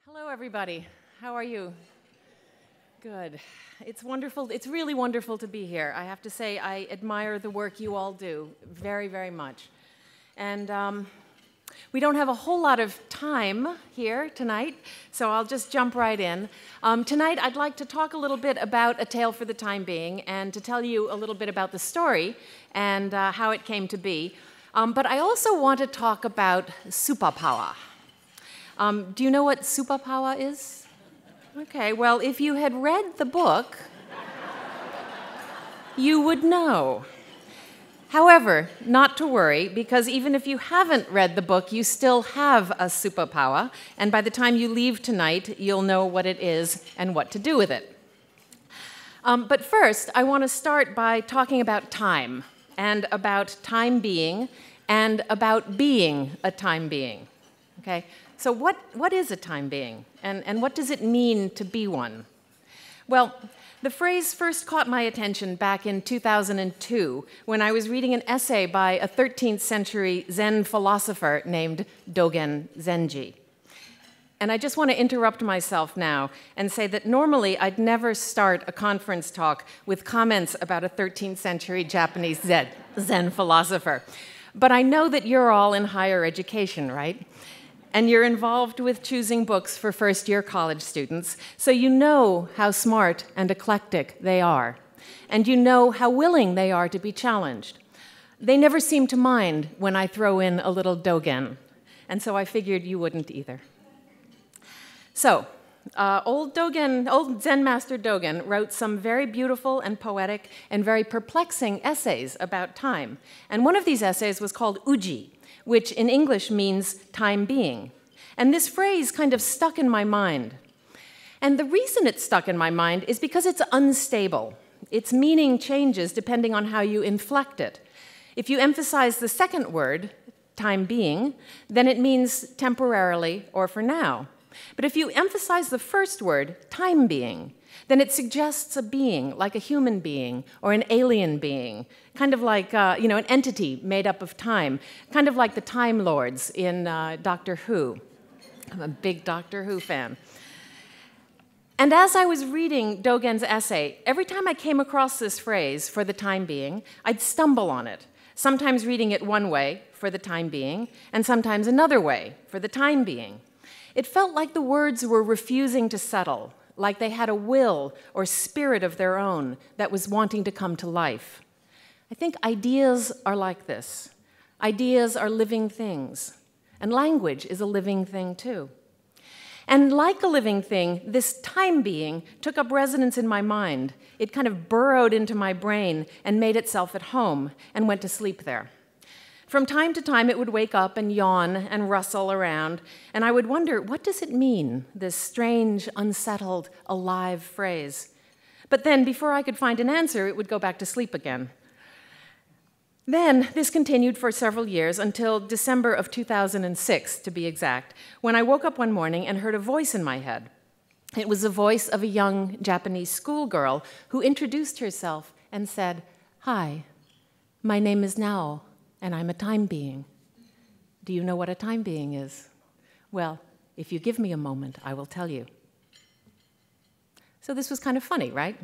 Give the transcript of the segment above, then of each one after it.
Hello, everybody. How are you? Good. It's wonderful. It's really wonderful to be here. I have to say, I admire the work you all do very, very much. And we don't have a whole lot of time here tonight, so I'll just jump right in. Tonight, I'd like to talk a little bit about A Tale for the Time Being and to tell you a little bit about the story and how it came to be. But I also want to talk about superpower. Do you know what superpower is? Okay, well, if you had read the book, you would know. However, not to worry, because even if you haven't read the book, you still have a superpower, and by the time you leave tonight, you'll know what it is and what to do with it. But first, I want to start by talking about time, and about time being, and about being a time being. Okay? So what is a time being, and what does it mean to be one? Well, the phrase first caught my attention back in 2002 when I was reading an essay by a 13th century Zen philosopher named Dogen Zenji. And I just want to interrupt myself now and say that normally I'd never start a conference talk with comments about a 13th century Japanese Zen philosopher. But I know that you're all in higher education, right? And you're involved with choosing books for first-year college students, so you know how smart and eclectic they are. And you know how willing they are to be challenged. They never seem to mind when I throw in a little Dogen, and so I figured you wouldn't either. So, old Zen master Dogen wrote some very beautiful and poetic and very perplexing essays about time. And one of these essays was called Uji, which in English means time being. And this phrase kind of stuck in my mind. And the reason it stuck in my mind is because it's unstable. Its meaning changes depending on how you inflect it. If you emphasize the second word, time being, then it means temporarily or for now. But if you emphasize the first word, time being, then it suggests a being, like a human being or an alien being, kind of like an entity made up of time, kind of like the Time Lords in Doctor Who. I'm a big Doctor Who fan. And as I was reading Dogen's essay, every time I came across this phrase, for the time being, I'd stumble on it, sometimes reading it one way, for the time being, and sometimes another way, for the time being. It felt like the words were refusing to settle, like they had a will or spirit of their own that was wanting to come to life. I think ideas are like this. Ideas are living things, and language is a living thing too. And like a living thing, this time being took up residence in my mind. It kind of burrowed into my brain and made itself at home and went to sleep there. From time to time, it would wake up and yawn and rustle around, and I would wonder, what does it mean, this strange, unsettled, alive phrase? But then, before I could find an answer, it would go back to sleep again. Then, this continued for several years, until December of 2006, to be exact, when I woke up one morning and heard a voice in my head. It was the voice of a young Japanese schoolgirl who introduced herself and said, "Hi, my name is Nao, and I'm a time being. Do you know what a time being is? Well, if you give me a moment, I will tell you." So this was kind of funny, right?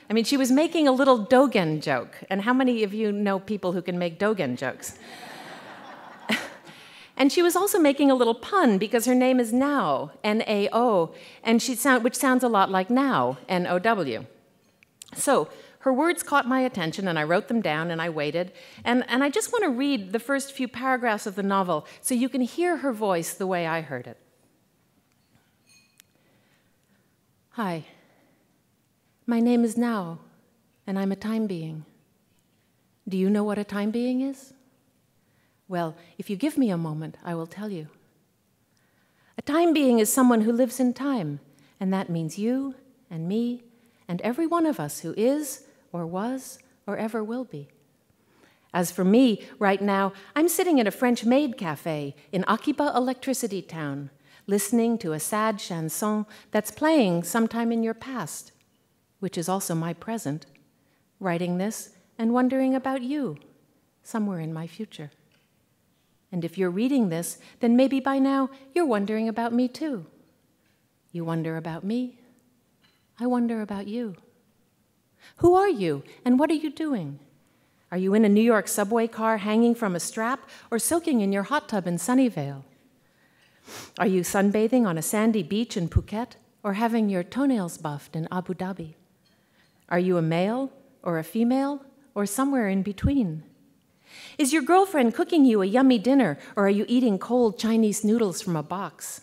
I mean, she was making a little Dogen joke, and how many of you know people who can make Dogen jokes? And she was also making a little pun because her name is Nao, N-A-O, and which sounds a lot like now, N-O-W. So her words caught my attention, and I wrote them down, and I waited. And I just want to read the first few paragraphs of the novel so you can hear her voice the way I heard it. "Hi, my name is Nao, and I'm a time being. Do you know what a time being is? Well, if you give me a moment, I will tell you. A time being is someone who lives in time, and that means you and me and every one of us who is, or was, or ever will be. As for me, right now, I'm sitting in a French maid cafe in Akiba Electricity Town, listening to a sad chanson that's playing sometime in your past, which is also my present, writing this and wondering about you, somewhere in my future. And if you're reading this, then maybe by now you're wondering about me too. You wonder about me. I wonder about you. Who are you, and what are you doing? Are you in a New York subway car hanging from a strap, or soaking in your hot tub in Sunnyvale? Are you sunbathing on a sandy beach in Phuket, or having your toenails buffed in Abu Dhabi? Are you a male, or a female, or somewhere in between? Is your girlfriend cooking you a yummy dinner, or are you eating cold Chinese noodles from a box?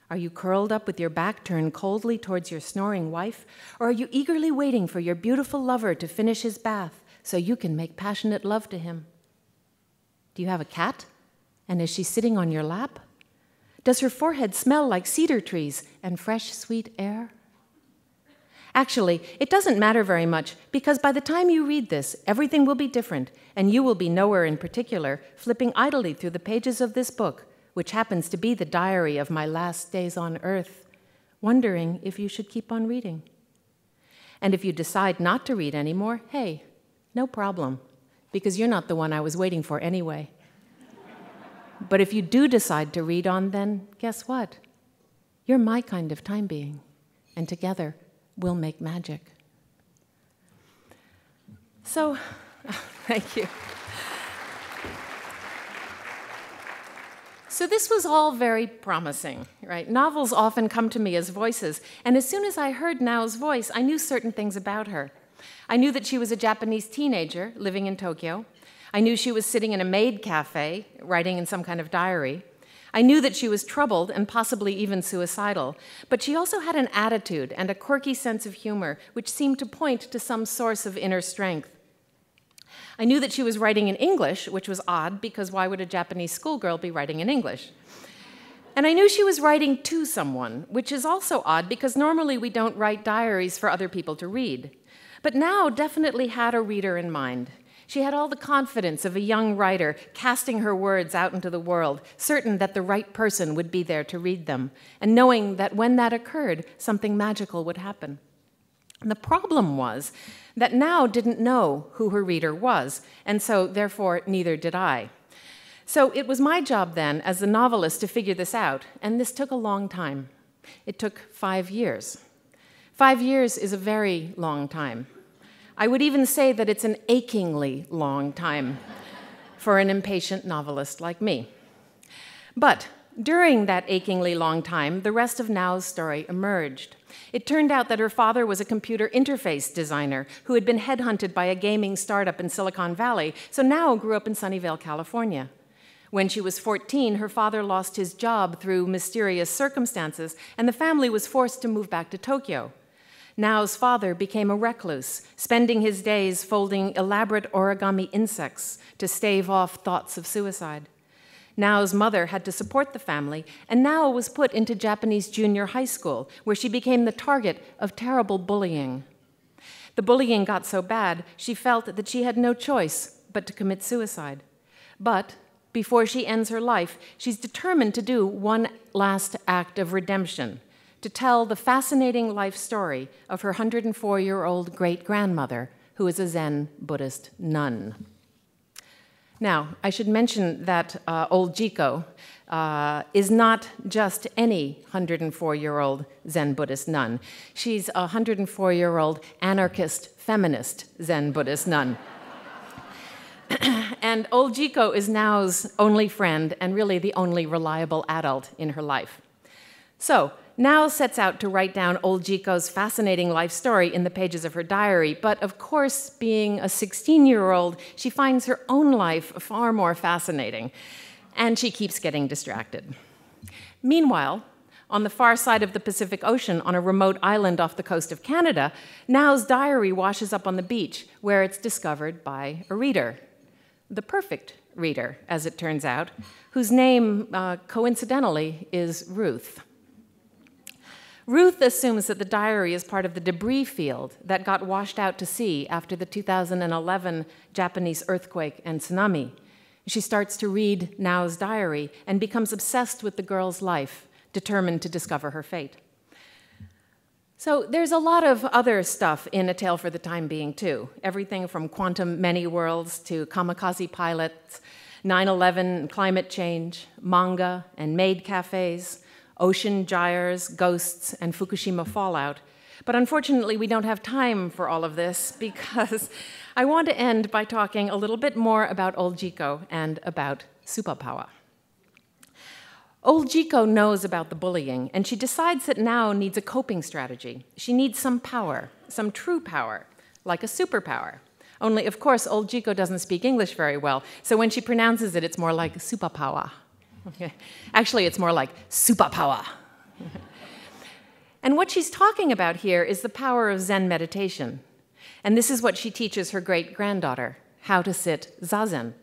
Are you curled up with your back turned coldly towards your snoring wife, or are you eagerly waiting for your beautiful lover to finish his bath so you can make passionate love to him? Do you have a cat? And is she sitting on your lap? Does her forehead smell like cedar trees and fresh, sweet air? Actually, it doesn't matter very much, because by the time you read this, everything will be different, and you will be nowhere in particular, flipping idly through the pages of this book, which happens to be the diary of my last days on Earth, wondering if you should keep on reading. And if you decide not to read anymore, hey, no problem, because you're not the one I was waiting for anyway. But if you do decide to read on, then guess what? You're my kind of time being, and together we'll make magic. So, thank you. So this was all very promising, right? Novels often come to me as voices, and as soon as I heard Nao's voice, I knew certain things about her. I knew that she was a Japanese teenager living in Tokyo. I knew she was sitting in a maid cafe, writing in some kind of diary. I knew that she was troubled and possibly even suicidal, but she also had an attitude and a quirky sense of humor, which seemed to point to some source of inner strength. I knew that she was writing in English, which was odd, because why would a Japanese schoolgirl be writing in English? And I knew she was writing to someone, which is also odd, because normally we don't write diaries for other people to read. But Nao definitely had a reader in mind. She had all the confidence of a young writer, casting her words out into the world, certain that the right person would be there to read them, and knowing that when that occurred, something magical would happen. And the problem was that Nao didn't know who her reader was, and so therefore neither did I. So it was my job then, as the novelist, to figure this out, and this took a long time. It took 5 years. 5 years is a very long time. I would even say that it's an achingly long time for an impatient novelist like me. But during that achingly long time, the rest of Nao's story emerged. It turned out that her father was a computer interface designer who had been headhunted by a gaming startup in Silicon Valley, so Nao grew up in Sunnyvale, California. When she was 14, her father lost his job through mysterious circumstances, and the family was forced to move back to Tokyo. Nao's father became a recluse, spending his days folding elaborate origami insects to stave off thoughts of suicide. Nao's mother had to support the family, and Nao was put into Japanese junior high school, where she became the target of terrible bullying. The bullying got so bad, she felt that she had no choice but to commit suicide. But before she ends her life, she's determined to do one last act of redemption, to tell the fascinating life story of her 104-year-old great-grandmother, who is a Zen Buddhist nun. Now, I should mention that old Jiko is not just any 104-year-old Zen Buddhist nun. She's a 104-year-old anarchist feminist Zen Buddhist nun. And old Jiko is Nao's only friend and really the only reliable adult in her life. So, Nao sets out to write down old Jiko's fascinating life story in the pages of her diary, but of course, being a 16-year-old, she finds her own life far more fascinating, and she keeps getting distracted. Meanwhile, on the far side of the Pacific Ocean, on a remote island off the coast of Canada, Nao's diary washes up on the beach, where it's discovered by a reader. The perfect reader, as it turns out, whose name, coincidentally, is Ruth. Ruth assumes that the diary is part of the debris field that got washed out to sea after the 2011 Japanese earthquake and tsunami. She starts to read Nao's diary and becomes obsessed with the girl's life, determined to discover her fate. So there's a lot of other stuff in A Tale for the Time Being, too. Everything from quantum many-worlds to kamikaze pilots, 9/11 and climate change, manga and maid cafes, ocean gyres, ghosts, and Fukushima fallout. But unfortunately, we don't have time for all of this because I want to end by talking a little bit more about old Jiko and about superpower. Old Jiko knows about the bullying, and she decides that now needs a coping strategy. She needs some power, some true power, like a superpower. Only, of course, old Jiko doesn't speak English very well, so when she pronounces it, it's more like superpower. Okay. Actually, it's more like superpower. And what she's talking about here is the power of Zen meditation. And this is what she teaches her great-granddaughter, how to sit zazen.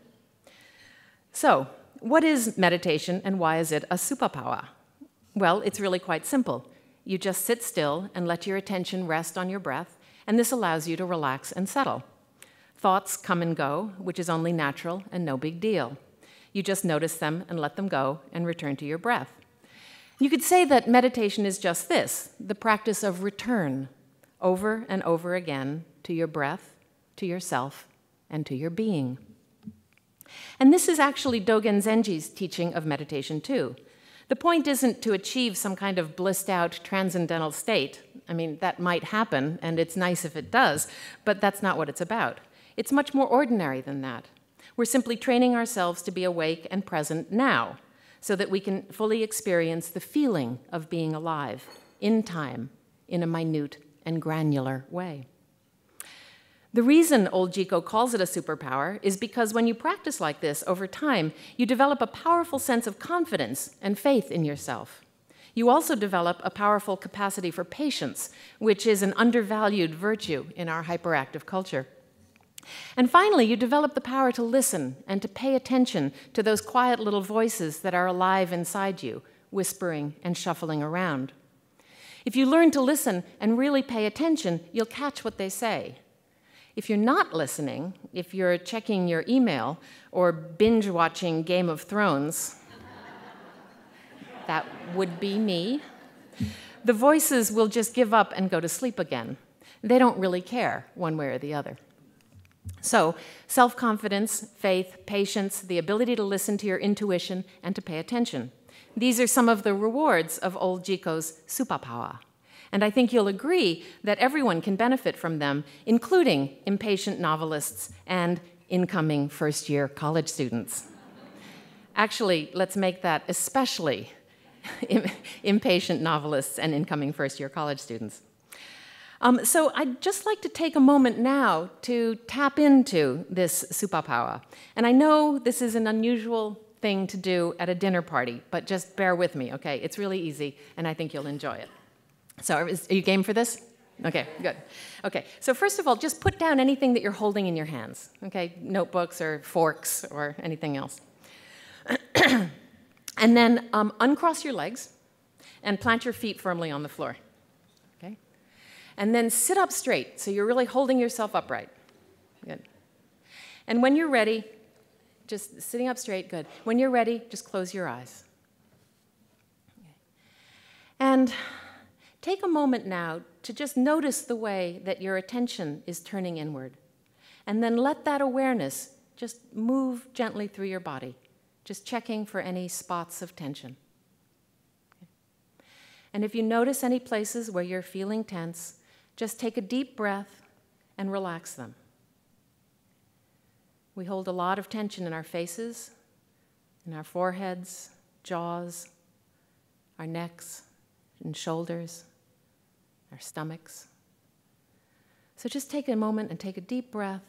So, what is meditation and why is it a superpower? Well, it's really quite simple. You just sit still and let your attention rest on your breath, and this allows you to relax and settle. Thoughts come and go, which is only natural and no big deal. You just notice them and let them go and return to your breath. You could say that meditation is just this, the practice of return, over and over again, to your breath, to yourself, and to your being. And this is actually Dogen Zenji's teaching of meditation too. The point isn't to achieve some kind of blissed out transcendental state. I mean, that might happen, and it's nice if it does, but that's not what it's about. It's much more ordinary than that. We're simply training ourselves to be awake and present now, so that we can fully experience the feeling of being alive, in time, in a minute and granular way. The reason old Jiko calls it a superpower is because when you practice like this over time, you develop a powerful sense of confidence and faith in yourself. You also develop a powerful capacity for patience, which is an undervalued virtue in our hyperactive culture. And finally, you develop the power to listen and to pay attention to those quiet little voices that are alive inside you, whispering and shuffling around. If you learn to listen and really pay attention, you'll catch what they say. If you're not listening, if you're checking your email or binge-watching Game of Thrones, that would be me, the voices will just give up and go to sleep again. They don't really care one way or the other. So, self-confidence, faith, patience, the ability to listen to your intuition and to pay attention. These are some of the rewards of old Jiko's superpower. And I think you'll agree that everyone can benefit from them, including impatient novelists and incoming first-year college students. Actually, let's make that especially impatient novelists and incoming first-year college students. So I'd just like to take a moment now to tap into this superpower. And I know this is an unusual thing to do at a dinner party, but just bear with me, okay? It's really easy, and I think you'll enjoy it. So are you game for this? Okay, good. Okay, so first of all, just put down anything that you're holding in your hands, okay? Notebooks or forks or anything else. And then uncross your legs and plant your feet firmly on the floor. And then sit up straight, so you're really holding yourself upright. Good. And when you're ready, just sitting up straight, good. When you're ready, just close your eyes. Okay. And take a moment now to just notice the way that your attention is turning inward. And then let that awareness just move gently through your body, just checking for any spots of tension. Okay. And if you notice any places where you're feeling tense, just take a deep breath and relax them. We hold a lot of tension in our faces, in our foreheads, jaws, our necks and shoulders, our stomachs. So just take a moment and take a deep breath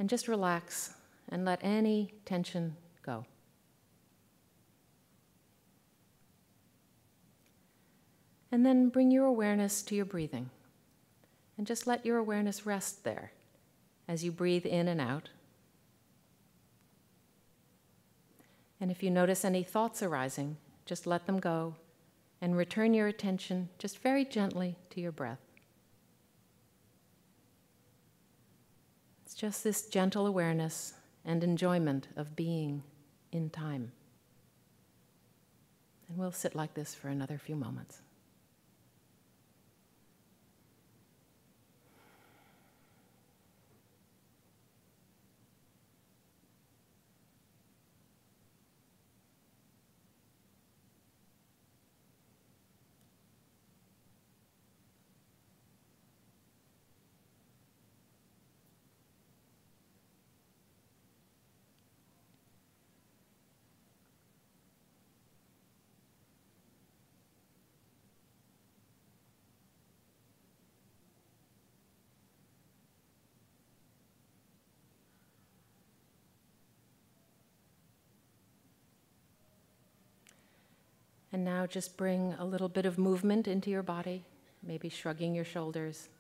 and just relax and let any tension go. And then bring your awareness to your breathing. And just let your awareness rest there as you breathe in and out. And if you notice any thoughts arising, just let them go and return your attention just very gently to your breath. It's just this gentle awareness and enjoyment of being in time. And we'll sit like this for another few moments. And now just bring a little bit of movement into your body, maybe shrugging your shoulders,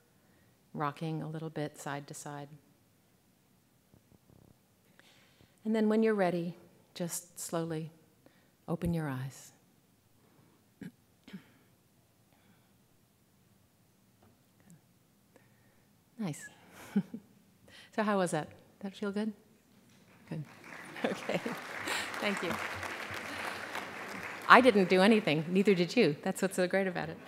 rocking a little bit side to side. And then when you're ready, just slowly open your eyes. Nice. So how was that? Did that feel good? Good. Okay. Thank you. I didn't do anything. Neither did you. That's what's so great about it.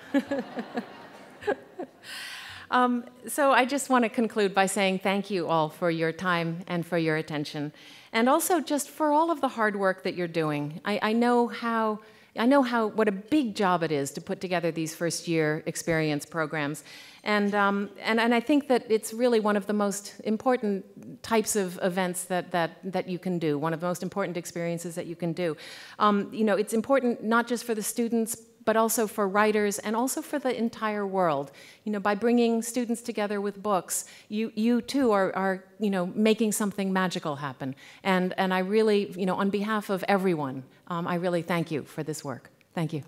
So I just want to conclude by saying thank you all for your time and for your attention, and also just for all of the hard work that you're doing. I know what a big job it is to put together these first-year experience programs, and I think that it's really one of the most important types of events that you can do. One of the most important experiences that you can do. It's important not just for the students, but also for writers and also for the entire world. By bringing students together with books, you too are making something magical happen. And I really, on behalf of everyone, I really thank you for this work. Thank you.